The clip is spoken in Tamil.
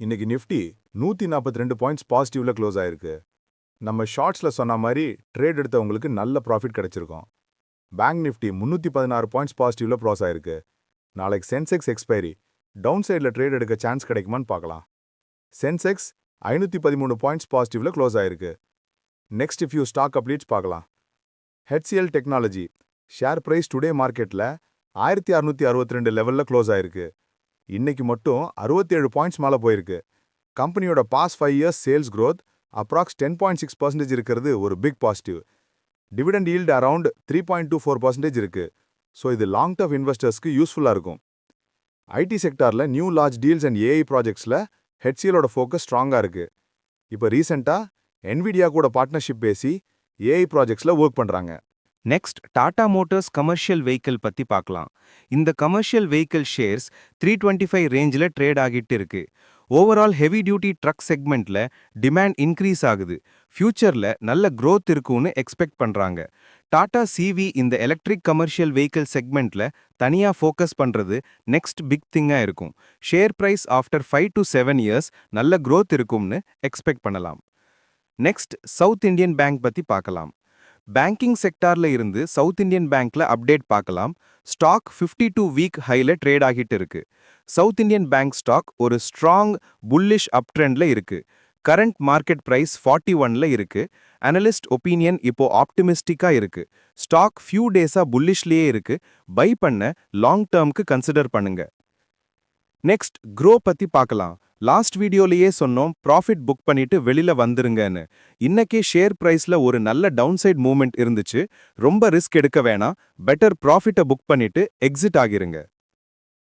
இன்னைக்கு நிஃப்டி 142 பாயிண்ட்ஸ் பாசிட்டிவ்ல க்ளோஸ் ஆயிருக்கு. நம்ம ஷார்ட்ஸ்ல சொன்ன மாதிரி ட்ரேட் எடுத்தவங்களுக்கு நல்ல ப்ராஃபிட் கிடைச்சிருக்கும். பேங்க் நிஃப்டி 316 பாயிண்ட்ஸ் பாசிட்டிவ்ல க்ளோஸ் ஆயிருக்கு. நாளைக்கு சென்செக்ஸ் எக்ஸ்பைரி டவுன் சைடில் ட்ரேட் எடுக்க சான்ஸ் கிடைக்குமான்னு பார்க்கலாம். சென்செக்ஸ் 513 பாயிண்ட்ஸ் பாசிட்டிவ்ல க்ளோஸ் ஆயிருக்கு. நெக்ஸ்ட் ஃபியூ ஸ்டாக் அப்டேட்ஸ் பார்க்கலாம். HCL technology share price today மார்க்கெட்ல 1662 லெவல்ல க்ளோஸ் ஆயிருக்கு. இன்னைக்கு மட்டும் 67 பாயிண்ட்ஸ் மேலே போயிருக்கு. கம்பெனியோட past 5 years sales growth approx 10.6% இருக்கிறது ஒரு big positive. Dividend yield around 3.24% இருக்கு. ஸோ இது லாங் டர்ம் இன்வெஸ்டர்ஸ்க்கு யூஸ்ஃபுல்லாக இருக்கும். ஐடி செக்டாரில் new large deals and AI ப்ராஜெக்ட்ஸில் ஹெச்சிஎலோட ஃபோக்கஸ் ஸ்ட்ராங்காக இருக்கு. இப்போ ரீசெண்டாக என்விடியா கூட பார்ட்னர்ஷிப் பேசி ஏஐ ப்ராஜெக்ட்ஸில் ஒர்க் பண்ணுறாங்க. Next Tata Motors commercial vehicle பத்தி பார்க்கலாம். இந்த கமர்ஷியல் வெஹிக்கிள் ஷேர்ஸ் 325 ரேஞ்சில் ட்ரேட் ஆகிட்டு இருக்கு. ஓவரால் ஹெவி டியூட்டி ட்ரக் செக்மெண்ட்ல டிமாண்ட் இன்க்ரீஸ் ஆகுது. ஃபியூச்சர்ல நல்ல growth இருக்கும்னு எக்ஸ்பெக்ட் பண்றாங்க. டாடா சிவி இந்த எலக்ட்ரிக் கமர்ஷியல் வெஹிக்கிள் செக்மெண்ட்ல தனியா ஃபோக்கஸ் பண்றது நெக்ஸ்ட் பிக் திங்கா இருக்கும். Share price after 5 to 7 years நல்ல growth இருக்கும்னு எக்ஸ்பெக்ட் பண்ணலாம். நெக்ஸ்ட் சவுத் இந்தியன் பேங்க் பத்தி பார்க்கலாம். பேங்கிங் செக்டார்ல இருந்து சவுத் இந்தியன் பேங்க்ல அப்டேட் பார்க்கலாம். ஸ்டாக் 52 வீக் ஹைல ட்ரேட் ஆகிட்டு இருக்கு. சவுத் இந்தியன் பேங்க் ஸ்டாக் ஒரு ஸ்ட்ராங் புல்லிஷ் அப் ட்ரெண்ட்ல இருக்கு. கரண்ட் மார்க்கெட் பிரைஸ் 41ல இருக்கு. அனலிஸ்ட் ஒப்பீனியன் இப்போ ஆப்டிமிஸ்டிக்கா இருக்கு. ஸ்டாக் ஃபியூ டேஸா புல்லிஷ்லயே இருக்கு. பை பண்ண லாங் டேர்ம்க்கு கன்சிடர் பண்ணுங்க. நெக்ஸ்ட் க்ரோ பத்தி பார்க்கலாம். லாஸ்ட் வீடியோலயே சொன்னோம் ப்ராஃபிட் புக் பண்ணிட்டு வெளியில வந்துருங்கன்னு. இன்னைக்கே ஷேர் பிரைஸ்ல ஒரு நல்ல டவுன் சைட் மூவ்மெண்ட் இருந்துச்சு. ரொம்ப ரிஸ்க் எடுக்க வேணாம். பெட்டர் ப்ராஃபிட்டை புக் பண்ணிட்டு எக்ஸிட் ஆகிருங்க.